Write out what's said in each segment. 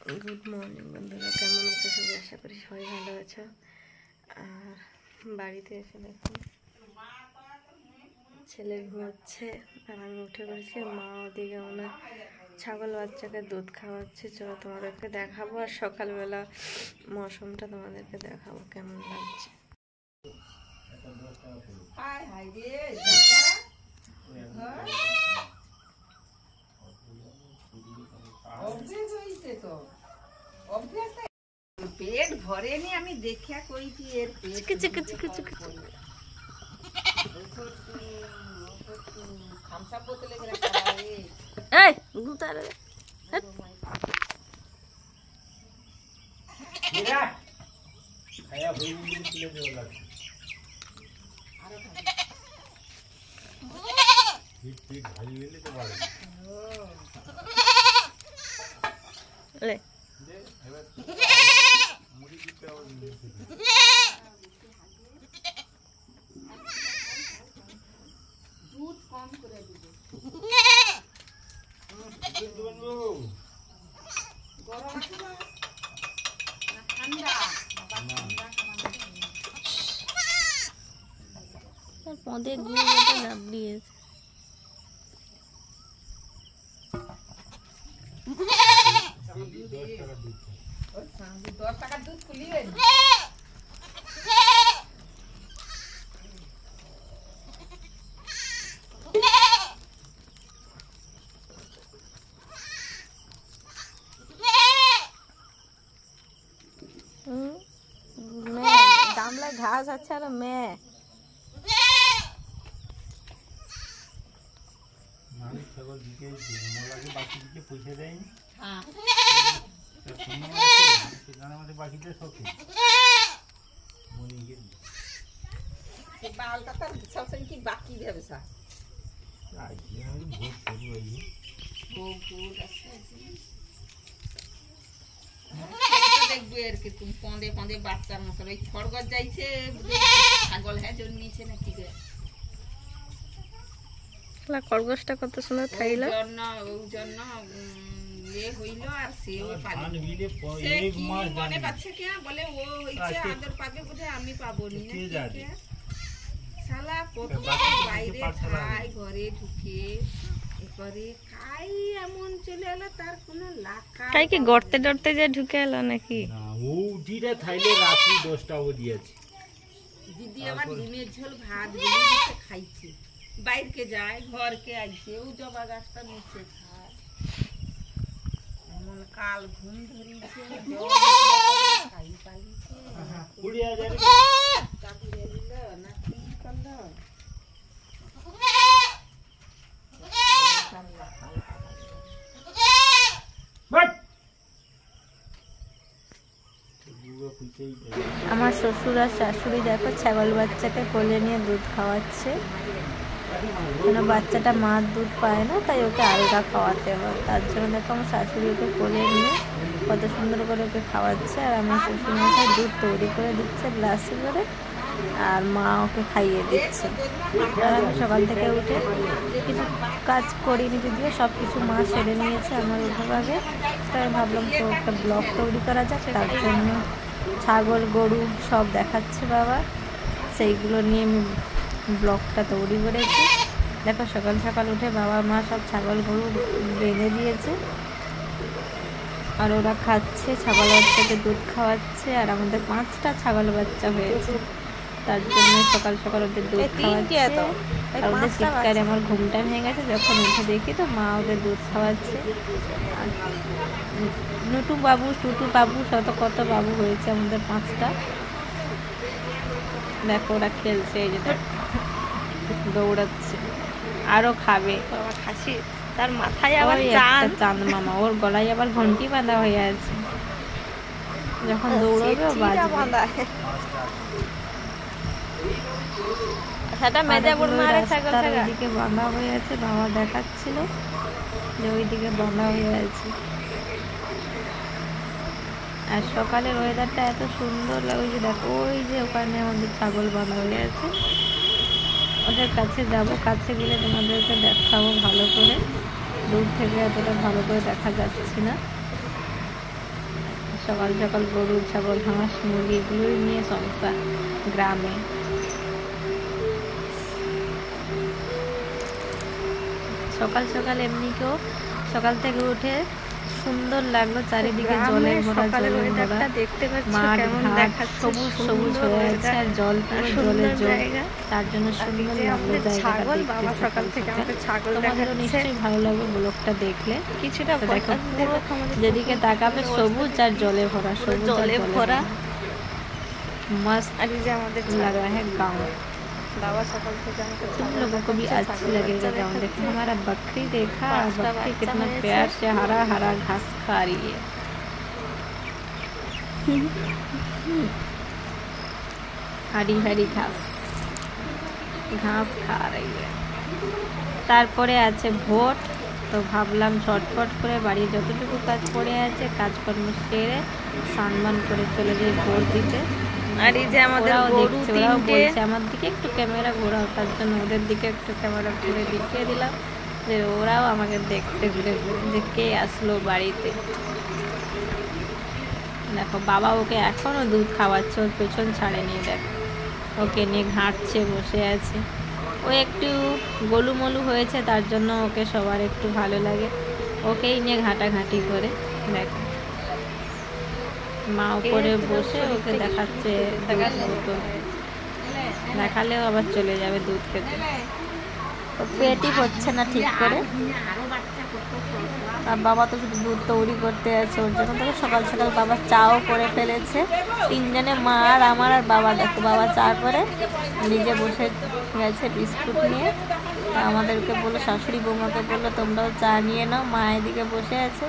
Good morning বন্ধুরা, কেমন আছো সবাই? আশা করি সবাই ভালো আছো। আর বাড়িতে এসে দেখুন ছেলে ঘুমাচ্ছে আর আমি উঠে পড়েছি। মা ওদিকে ওনার ছাগল বাচ্চাকে দুধ খাওয়াচ্ছে। চলো তোমাদেরকে দেখাবো, আর সকালবেলা মৌসুমটা তোমাদেরকে দেখাবো কেমন লাগছে। পেট ভরেনি, আমি দেখিয়া কইছি এর পেট খামসা বোতলে গেলে এই গুতারে এরা খায়া হই দিন তুলে দেওয়া লাগে আরো হিট হিট ভাই হইলে তো ভালো লে দে এবার মুড়ি দিতে হবে দুধ কম করে দিবে দুধ বন্ধু গরম আছে না ঠান্ডা পদে গুঁড়োটা লাভ দিয়েছে। 10 টাকার দুধ খুলিবেন। গামলায় ঘাস আছে আর মেয়ে মানুষ ছাগল দিকে মোলাকে বাকি দিকে পয়সা দেয়নি। হ্যাঁ সেখানে আমাদের বাকিটা শখে মনিকে বালটা তার সবসময় কি বাকি দেবে স্যার আজকে আমি ভোট করি দেখবে আর কি তুমি পঁদে পঁদে বাচ্চার মতো ওই খড়গজ যাইছে ছাগল হ্যাঁ জন্মিয়েছে না ঠিক আছে খরগোশটা কত সুন্দর থাইল। ওই জন্য ইয়ে হইল আর সেও পালি ধান হইলে সে এক কি মাস মনে পাচ্ছে কি বলে ও হইছে আদর পাবে বোধহয় আমি পাবো নি না ঠিক আছে শালা কত বাইরে খায় ঘরে ঢুকে এবারে খাই এমন চলে এলো তার কোনো লাখা তাই কি গর্তে ডরতে যে ঢুকে এলো নাকি? না ও উঠিটা থাইলে রাত্রি 10টা অবধি আছে। দিদি আবার ডিমের ঝোল ভাত গুলি দিতে খাইছে বাইরকে যায় ঘরকে আইছে ও জবা গাছটা নিচে খায় এমন কাল ঘুম ধরিছে খাই পালিছে 20,000 কাকুরে দিল না কি করলো বাট আমার শ্বশুর আর শাশুড়ি দেখো ছাগল বাচ্চাকে কোলে নিয়ে দুধ খাওয়াচ্ছে। কোনো বাচ্চাটা মার দুধ পায় না, তাই ওকে আলগা খাওয়াতে হয়। তার জন্য দেখো আমার শাশুড়ি ওকে কোলে নিয়ে কত সুন্দর করে ওকে খাওয়াচ্ছে। আর আমার শ্বশুর মশাই দুধ তৈরি করে দিচ্ছে গ্লাসে করে, আর মা ওকে খাইয়ে দিচ্ছে। আর আমি সকাল থেকে উঠে কিছু কাজ করিনি, যদিও সব কিছু মা সেরে নিয়েছে আমার উঠোভাগে। তাই ভাবলাম তো একটা ব্লগ তৈরি করা যাক, তার জন্য ছাগল গরু সব দেখাচ্ছে বাবা, সেইগুলো নিয়ে আমি ব্লগটা তৈরি করেছি। দেখো সকাল সকাল উঠে বাবা মা সব ছাগল গরু বেঁধে দিয়েছে আর ওরা খাচ্ছে, ছাগল বাচ্চাকে দুধ খাওয়াচ্ছে। আর আমাদের 5টা ছাগল বাচ্চা হয়েছে, তার জন্য সকাল সকাল ওদের দুধ খাওয়াচ্ছে। আর ওদের চিৎকারে আমার ঘুমটা ভেঙে গেছে। যখন উঠে দেখি তো মা ওদের দুধ খাওয়াচ্ছে। আর নুটু বাবু টুটু বাবু কত বাবু হয়েছে আমাদের 5টা। দেখো ওরা খেলছে, এই যে দৌড়াচ্ছে, আরো খাবে। খাসি তার মাথায় আবার চাঁদ মামা, ওর গলায় আবার ঘন্টি বাঁধা হয়ে আছে, যখন দৌড়াবে বাজবে। সেটা মেজাপুর মারে ছাগল ওইদিকে বাঁধা হয়ে আছে, বাবা দেখাচ্ছিল যে ওইদিকে বাঁধা হয়ে আছে। আর সকালের ওয়েদারটা এত সুন্দর লাগে, যে দেখো ওই যে ওখানে আমাদের ছাগল বাঁধা হয়ে আছে। ওদের কাছে যাব, কাছে গেলে তোমাদেরকে দেখাবো ভালো করে। দূর থেকে এতটা ভালো করে দেখা যাচ্ছে না। সকাল সকাল গরু ছাগল হাঁস মুরগি এগুলোই নিয়ে সংসার গ্রামে। সকাল সকাল এমনি কেউ সকাল থেকে উঠে সুন্দর লাগলো, চারিদিকে জলে ভরা, জলে ভরা মাঠ ঘাট সবুজ সবুজ হয়ে আছে আর জল পুরো জলে জল, তার জন্য সুন্দর লাগলো জায়গাটা দেখতে। সকাল সকাল তোমাদেরও নিশ্চয়ই ভালো লাগবে ব্লগটা দেখলে। কিছুটা দেখো পুরো যেদিকে তাকাবে সবুজ আর জলে ভরা, সবুজ জলে ভরা मस्त लग रहा है गाँव। तुम लोगों को भी अच्छा लगेगा गाँव देखो। हमारा बकरी देखा, बकरी कितना प्यार से हरा हरा घास खा रही है। हरी हरी घास घास खा रही है। তারপরে আছে ভোট, তো ভাবলাম ঝটপট করে বাড়ি যতটুকু কাজ পড়ে আছে কাজকর্ম সেরে স্নান করে চলে যাই ভোট দিতে। আর এই যে আমাদের গরু তিনটে আমার দিকে একটু ক্যামেরা ঘোরাও, তার জন্য ওদের দিকে একটু ক্যামেরা ঘুরে দেখিয়ে দিলাম যে ওরাও আমাকে দেখতে ঘুরে ঘুরে যে কে আসলো বাড়িতে। দেখো বাবা ওকে এখনো দুধ খাওয়াচ্ছে, ওর পেছন ছাড়েনি, দেখো ওকে নিয়ে ঘাঁটছে, বসে আছে। ও একটু গোলুমলু হয়েছে, তার জন্য ওকে সবার একটু ভালো লাগে, ওকেই নিয়ে ঘাঁটাঘাঁটি করে। দেখো মা উপরে বসে ওকে দেখাচ্ছে, দেখালেও আবার চলে যাবে দুধ খেতে। ও পেটই হচ্ছে না ঠিক করে, আর বাবা তো শুধু দুধ তৈরি করতে আছে ওর জন্য। দেখো সকাল সকাল বাবা চাও করে ফেলেছে, তিনজনে মা আর আমার আর বাবা। দেখো বাবা চা করে নিজে বসে গেছে বিস্কুট নিয়ে, আমাদেরকে বললো, শাশুড়ি বৌমাকে বললো তোমরাও চা নিয়ে নাও। মা এদিকে বসে আছে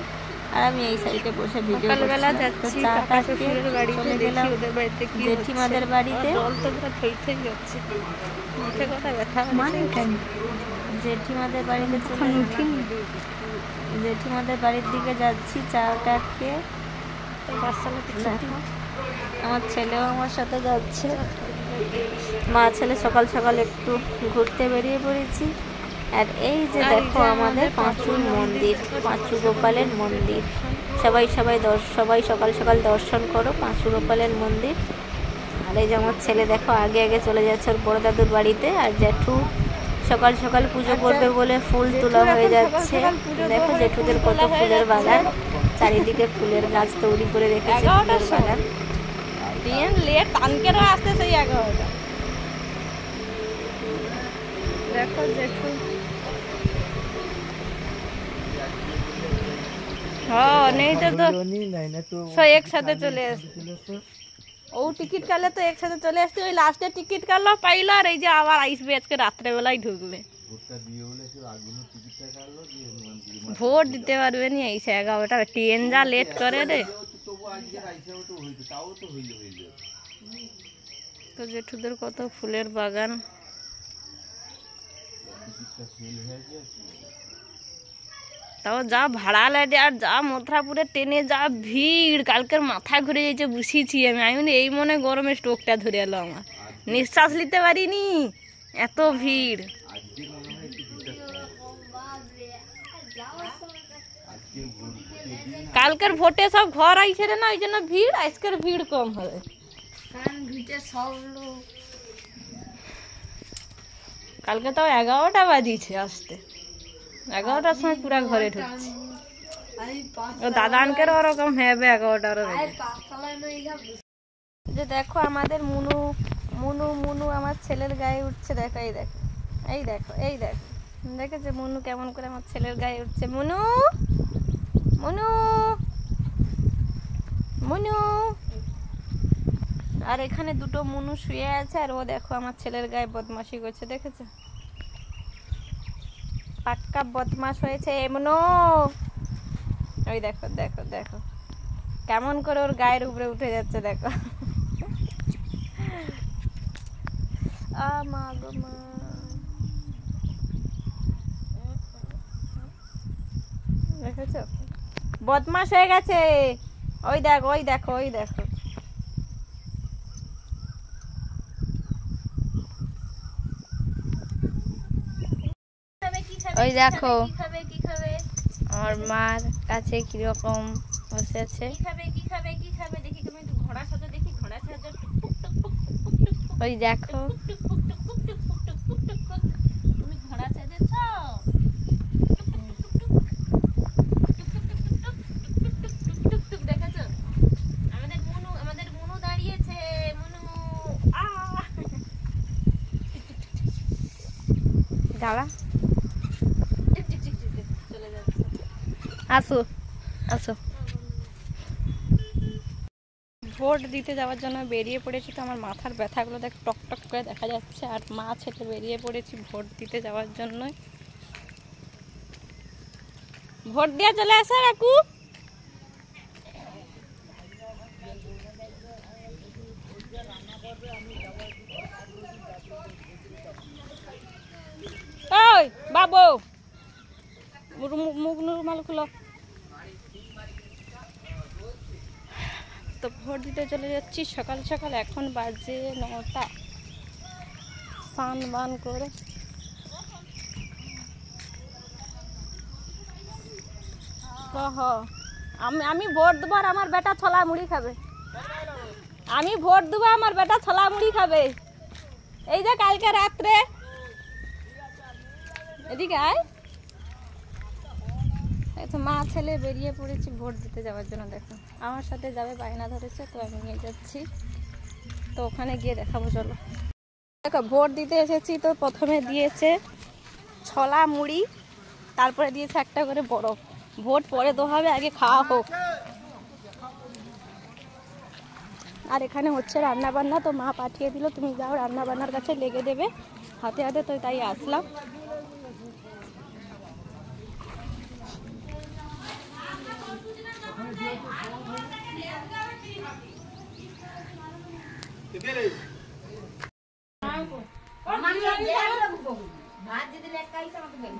আর আমি এই সাইডে বসে ভিডিও করছি। চাটা খেয়ে চলে গেলাম জেঠিমাদের বাড়িতে। জেঠিমাদের বাড়িতে জেঠিমাদের বাড়ির দিকে যাচ্ছি চাটা খেয়ে। আমার ছেলেও আমার সাথে যাচ্ছে, মা ছেলে সকাল সকাল একটু ঘুরতে বেরিয়ে পড়েছি। আর এই যে দেখো আমাদের পাঁচুর মন্দির, পাঁচু গোপালের মন্দির। সবাই সকাল সকাল দর্শন করো পাঁচু গোপালের মন্দির। আর এই যে আমার ছেলে দেখো আগে আগে চলে যাচ্ছে ওর বড় দাদুর বাড়িতে। আর জেঠু সকাল সকাল পুজো করবে বলে ফুল তোলা হয়ে যাচ্ছে। দেখো জেঠুদের কত ফুলের বাগান, চারিদিকে ফুলের গাছ তৈরি করে রেখেছে, ফুলের বাগান। দেখো জেঠু नहीं तो एक साथ चले ও টিকিট কাটলে তো একসাথে চলে আসতে, ওই লাস্টে টিকিট কাটলো পাইলো আর এই যে আবার আসবে আজকে রাত্রে বেলায় ঢুকবে। ভোট দিতে পারবে নি এই 11টা, ট্রেন যা লেট করে রে। তো জেঠুদের কত ফুলের বাগান। তাও যা ভাড়া লাগে আর যা মথুরাপুরে ট্রেনে যা ভিড়, কালকের মাথা ঘুরে যাইছে, বসেছি আমি এই মনে গরমে স্ট্রোকটা ধরে এলো, আমার নিঃশ্বাস নিতে পারিনি, এত ভিড়। কালকের ভোটে সব ঘর আইছে রে না, ওই জন্য ভিড়, আজকের ভিড় কম হবে। কালকে তাও 11টা বাজিছে আসতে, 11টার সময় পুরা ঘরে ঢুকছি। দাদা আনকের ওরকম হবে 11টার। যে দেখো আমাদের মুনু মুনু মুনু আমার ছেলের গায়ে উঠছে। দেখো এই দেখো এই দেখো এই দেখো, দেখেছে মুনু কেমন করে আমার ছেলের গায়ে উঠছে। মুনু মুনু মুনু। আর এখানে দুটো মুনু শুয়ে আছে, আর ও দেখো আমার ছেলের গায়ে বদমাশি করছে, দেখেছো? পাক্কা বদমাশ হয়েছে এমনো। ওই দেখো দেখো দেখো কেমন করে ওর গায়ের উপরে উঠে যাচ্ছে, দেখো। মা গো মা, দেখেছো বদমাশ হয়ে গেছে। ওই দেখো ওই দেখো ওই দেখো। ওই দেখো আমার মার কাছে কিরকম বসে আছে। কি খাবে কি খাবে কি খাবে দেখি, তুমি একটু ঘোড়া সাজো দেখি, ঘোড়া সাজো। ওই দেখো তুমি ঘোড়া সাজেছ, দেখেছো? আমাদের মুনু দাঁড়িয়েছে। মুনু দাঁড়া, চলে যাচ্ছে। আসো আসো। ভোট দিতে যাওয়ার জন্য বেরিয়ে পড়েছি। তো আমার মাথার ব্যথাগুলো দেখ টক টক করে দেখা যাচ্ছে। আর মা ছেলে বেরিয়ে পড়েছি ভোট দিতে যাওয়ার জন্য। ভোট দিয়ে চলে আসে কাকু। ওই বাবু, মুখ রুমাল খুলো। তো ভোট দিতে চলে যাচ্ছি সকাল সকাল। এখন বাজে 9টা। স্নান বান করে আমি ভোট দেবো আর আমার বেটা ছোলা মুড়ি খাবে। আমি ভোট দেবো, আমার বেটা ছোলা মুড়ি খাবে। এই যে কালকে রাত্রে এদিকে আয়। তো মা ছেলে বেরিয়ে পড়েছি ভোট দিতে যাওয়ার জন্য। দেখো আমার সাথে যাবে, বায়না ধরেছে, তো আমি নিয়ে যাচ্ছি। তো ওখানে গিয়ে দেখাবো, চলো। দেখো ভোট দিতে এসেছি। তো প্রথমে দিয়েছে ছোলা মুড়ি, তারপরে দিয়েছে একটা করে বরফ। ভোট পরে তো হবে, আগে খাওয়া হোক। আর এখানে হচ্ছে রান্না বান্না। তো মা পাঠিয়ে দিল, তুমি যাও রান্না বান্নার কাছে লেগে দেবে হাতে হাতে। তো তাই আসলাম।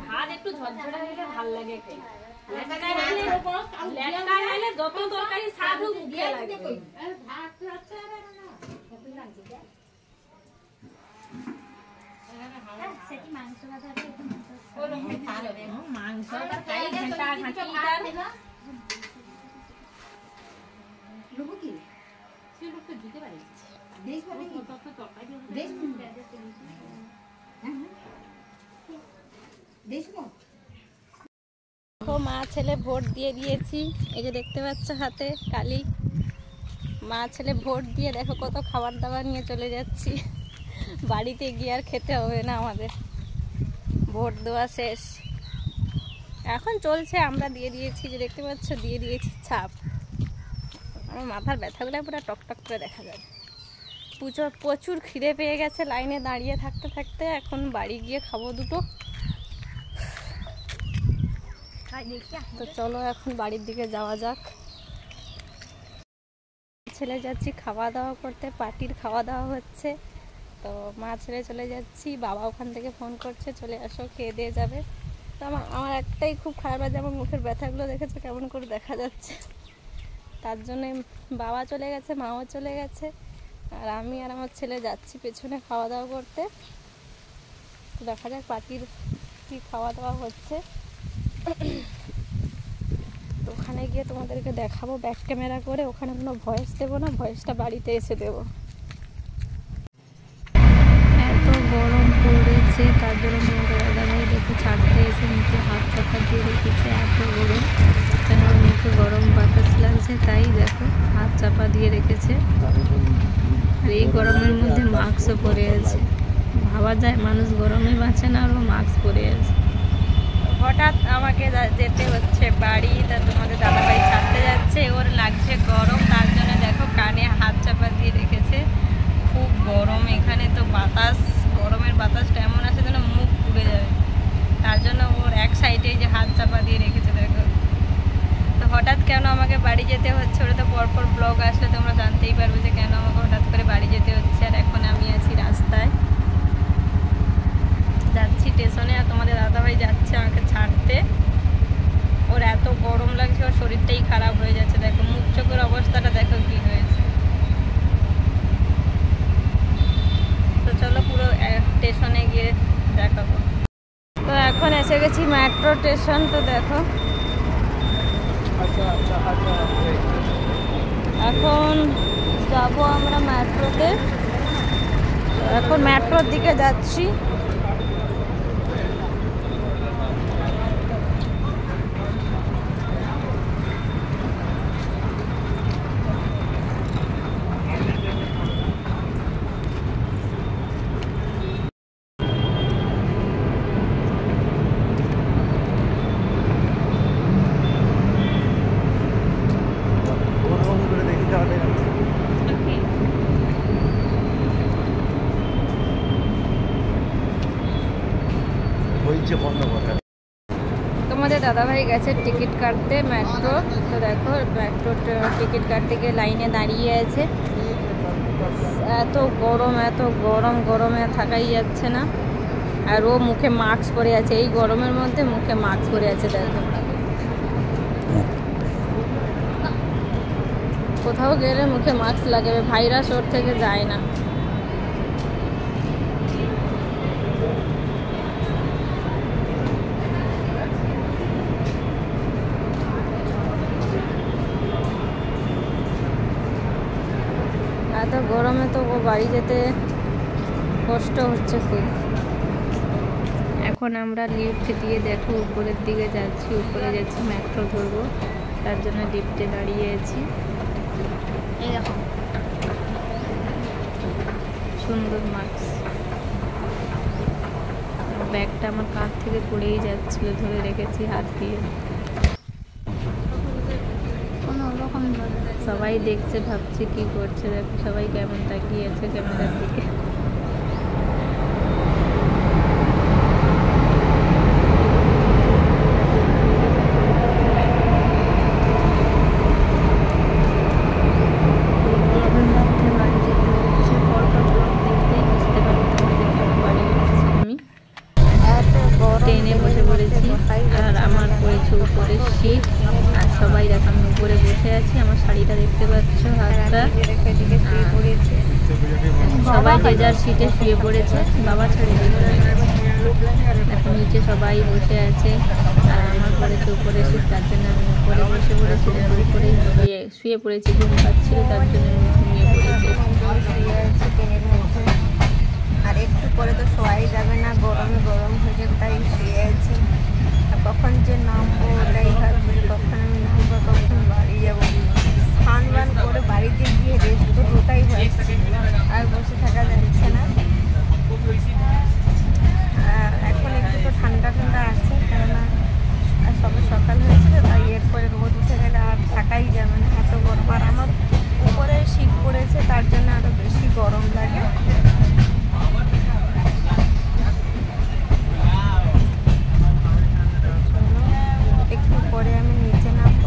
ভাত একটু ঝরঝরে হলে ভালো লাগে। যত তরকারি স্বাদ হোক মুখে লাগে। মাংস মা ছেলে ভোট দিয়ে দিয়েছি। এই যে দেখতে পাচ্ছ হাতে কালি। মা ছেলে ভোট দিয়ে দেখো কত খাবার দাবার নিয়ে চলে যাচ্ছি। বাড়িতে গিয়ে আর খেতে হবে না আমাদের। ভোট দেওয়া শেষ, এখন চলছে। আমরা দিয়ে দিয়েছি, যে দেখতে পাচ্ছ দিয়ে দিয়েছি ছাপ। আমার মাথার ব্যথাগুলো পুরো টকটক করে দেখা যায়। প্রচুর খিদে পেয়ে গেছে লাইনে দাঁড়িয়ে থাকতে থাকতে। এখন বাড়ি গিয়ে খাবো দুটো। তো চলো এখন বাড়ির দিকে যাওয়া যাক। ছেলে যাচ্ছি খাওয়া দাওয়া করতে, পার্টির খাওয়া দাওয়া হচ্ছে। তো মা ছেলে চলে যাচ্ছি। বাবা ওখান থেকে ফোন করছে চলে আসো, খেয়ে দিয়ে যাবে। তো আমার একটাই খুব খারাপ লাগে, আমার মুখের ব্যথাগুলো দেখেছো কেমন করে দেখা যাচ্ছে। তার জন্যে বাবা চলে গেছে, মাও চলে গেছে, আর আমি আর আমার ছেলে যাচ্ছি পেছনে খাওয়া দাওয়া করতে। তো দেখা যাক পার্টির কি খাওয়া দাওয়া হচ্ছে। তো ওখানে গিয়ে তোমাদেরকে দেখাবো ব্যাক ক্যামেরা করে। ওখানে কোনো ভয়েস দেবো না, ভয়েসটা বাড়িতে এসে দেবো। এত গরম পড়েছে, তার জন্য দাদাভাই দেখো ছাড়তে এসে মুখে হাত চাপা দিয়ে রেখেছে। এত গরম, কেন মুখে গরম বাতাস লাগছে, তাই দেখো হাত চাপা দিয়ে রেখেছে। আর এই গরমের মধ্যে মাস্কও পরে আছে। ভাবা যায় মানুষ গরমে বাঁচে না, আর ও মাস্ক পরে আছে। হঠাৎ আমাকে যেতে হচ্ছে বাড়ি। তা তোমাদের দাদাভাই ছাড়তে যাচ্ছে, ওর লাগছে গরম, তার জন্য দেখো কানে হাত চাপা দিয়ে রেখেছে। খুব গরম এখানে, তো বাতাস, গরমের বাতাসটা এমন আছে যেন মুখ পুড়ে যাবে। তার জন্য ওর এক সাইডে যে হাত চাপা দিয়ে রেখেছে দেখো। তো হঠাৎ কেন আমাকে বাড়ি যেতে হচ্ছে, ওটা তো পরপর ব্লগ আসলে তোমরা জানতেই পারবে যে কেন আমাকে হঠাৎ করে বাড়ি যেতে হচ্ছে। আর এখন আমি আছি রাস্তায়, যাচ্ছি স্টেশনে। আর তোমাদের দাদাভাই যাচ্ছে আমাকে ছাড়তে। ওর এত গরম লাগছে, ওর শরীরটাই খারাপ হয়ে যাচ্ছে। দেখো মুখ চোখের অবস্থাটা দেখো কি হয়েছে। তো চলো পুরো স্টেশনে গিয়ে দেখাবো। তো এখন এসে গেছি মেট্রো স্টেশন। তো দেখো এখন যাব আমরা মেট্রোতে, এখন মেট্রোর দিকে যাচ্ছি। তোমাদের দাদাভাই গেছে টিকিট কাটতে মেট্রো, তো দেখো মেট্রো টিকিট কাটতে গিয়ে লাইনে দাঁড়িয়ে আছে। এত গরম, গরমে থাকাই যাচ্ছে না। আর ও মুখে মাস্ক পরে আছে, এই গরমের মধ্যে মুখে মাস্ক পরে আছে। দেখো কোথাও গেলে মুখে মাস্ক লাগাবে, ভাইরাস ওর থেকে যায় না। এত গরমে তো ও বাড়ি যেতে কষ্ট হচ্ছে খুব। এখন আমরা লিফট দিয়ে দেখো উপরের দিকে যাচ্ছি, উপরে যাচ্ছি, মেট্রো ধরবো, তার জন্য লিফটে দাঁড়িয়ে আছি। এই দেখো সুন্দর মাস্ক, ব্যাগটা আমার কাঁধ থেকে পড়েই যাচ্ছিল, ধরে রেখেছি হাত দিয়ে। সবাই দেখছে, ভাবছে কি করছে, দেখো সবাই কেমন তাকিয়ে আছে ক্যামেরার দিকে। ট্রেনে বসে পড়েছি আর আমার পড়েছে উপরে সিট, আর সবাই দেখো আমি উপরে বসে আছি। আমার শাড়িটা দেখতে পাচ্ছ, হাতটা সবাই যে যার সিটে শুয়ে পড়েছে, বাবা ছেড়ে দেখো নিচে সবাই বসে আছে। আর আমার পড়েছে উপরে সিট, তার জন্য আমি উপরে বসে পড়েছি, উপরে শুয়ে পড়েছি, ঘুম পাচ্ছিল তার জন্য আমি ঘুমিয়ে পড়েছি। আর একটু পরে তো শোয়াই যাবে না, গরমে গরম হয়ে যাবে, তাই শুয়ে আছি। আর কখন যে নামবো ওটাই ভাবছি, কখন আমি নামবো, কখন বাড়ি যাবো। স্নান বান করে বাড়িতে গিয়ে রেস্ট করবো ওটাই ভাবছি, আর বসে থাকা যাচ্ছে না। আর এখন একটু তো ঠান্ডা ঠান্ডা আছে, কেননা সবে সকাল হয়েছে তো, তাই এরপরে রোদ উঠে গেলে আর থাকাই যাবে না, এত গরম। আর আমার উপরে শীত পড়েছে, তার জন্য আরও বেশি গরম লাগে। একটু পরে আমি নিচে নামবো।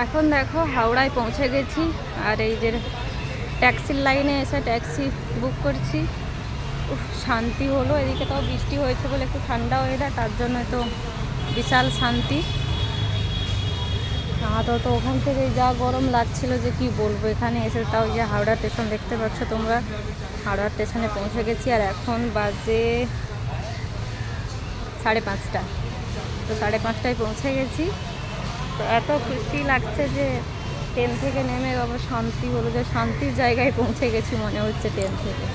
এখন দেখো হাওড়ায় পৌঁছে গেছি, আর এই যে ট্যাক্সির লাইনে এসে ট্যাক্সি বুক করছি। শান্তি হলো, এদিকে তাও বৃষ্টি হয়েছে বলে একটু ঠান্ডা ওয়েদার, তার জন্য তো বিশাল শান্তি। তো ওখান থেকে যা গরম লাগছিল যে কি বলবো, এখানে এসে তাও যে হাওড়া স্টেশন দেখতে পাচ্ছ তোমরা, হাওড়া স্টেশনে পৌঁছে গেছি। আর এখন বাজে 5:30, তো 5:30টায় পৌঁছে গেছি। তো এত খুশি লাগছে যে ট্রেন থেকে নেমে আবার শান্তি হলো, যে শান্তির জায়গায় পৌঁছে গেছি মনে হচ্ছে ট্রেন থেকে।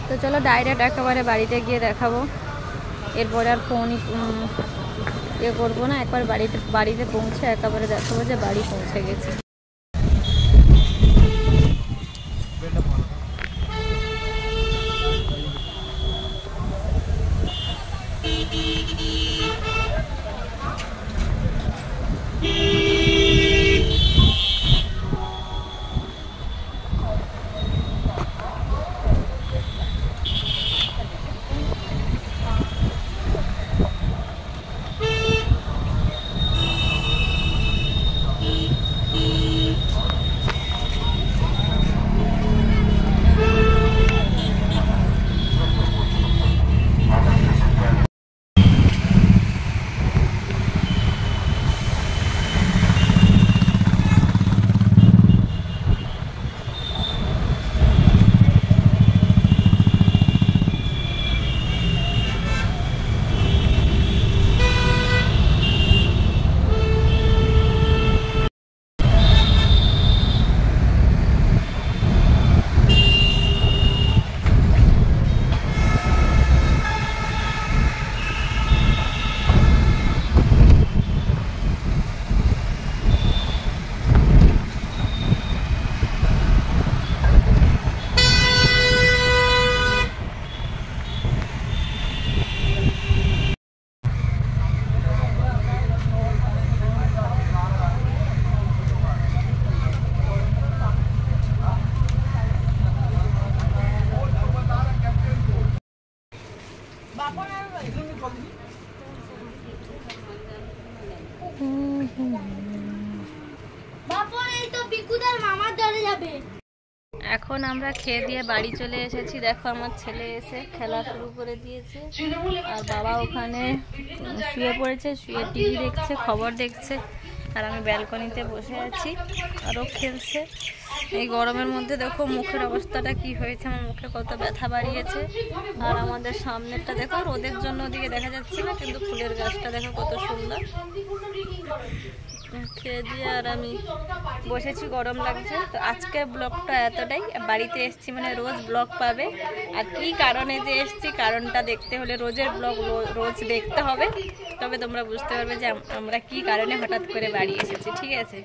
তো চলো ডাইরেক্ট একেবারে বাড়িতে গিয়ে দেখাবো, এরপরে আর ফোনই করবো না, একবার বাড়িতে পৌঁছে একেবারে দেখাবো যে বাড়ি পৌঁছে গেছি। এখন আমরা খেয়ে দিয়ে বাড়ি চলে এসেছি। দেখো আমার ছেলে এসে খেলা শুরু করে দিয়েছে, আর বাবা ওখানে শুয়ে পড়েছে, শুয়ে টিভি দেখছে, খবর দেখছে, আর আমি ব্যালকনিতে বসে আছি আরও খেলছে। এই গরমের মধ্যে দেখো মুখের অবস্থাটা কি হয়েছে, আমার মুখে কত ব্যথা বাড়িয়েছে। আর আমাদের সামনেরটা দেখো, রোদের জন্য ওদিকে দেখা যাচ্ছে না, কিন্তু ফুলের গাছটা দেখো কত সুন্দর। খেয়ে দিয়ে আর আমি বসেছি, গরম লাগছে। তো আজকের ব্লগটা এতটাই। বাড়িতে এসছি মানে রোজ ব্লগ পাবে, আর কি কারণে যে এসছি কারণটা দেখতে হলে রোজের ব্লগ রোজ দেখতে হবে, তবে তোমরা বুঝতে পারবে যে আমরা কি কারণে হঠাৎ করে বাড়ি এসেছি, ঠিক আছে?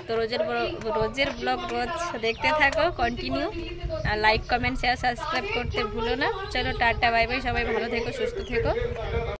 তো রোজের ব্লগ রোজ দেখতে থাকো কন্টিনিউ, আর লাইক কমেন্ট শেয়ার সাবস্ক্রাইব করতে ভুলো না। চলো টাটা বাই বাই, সবাই ভালো থেকো, সুস্থ থেকো।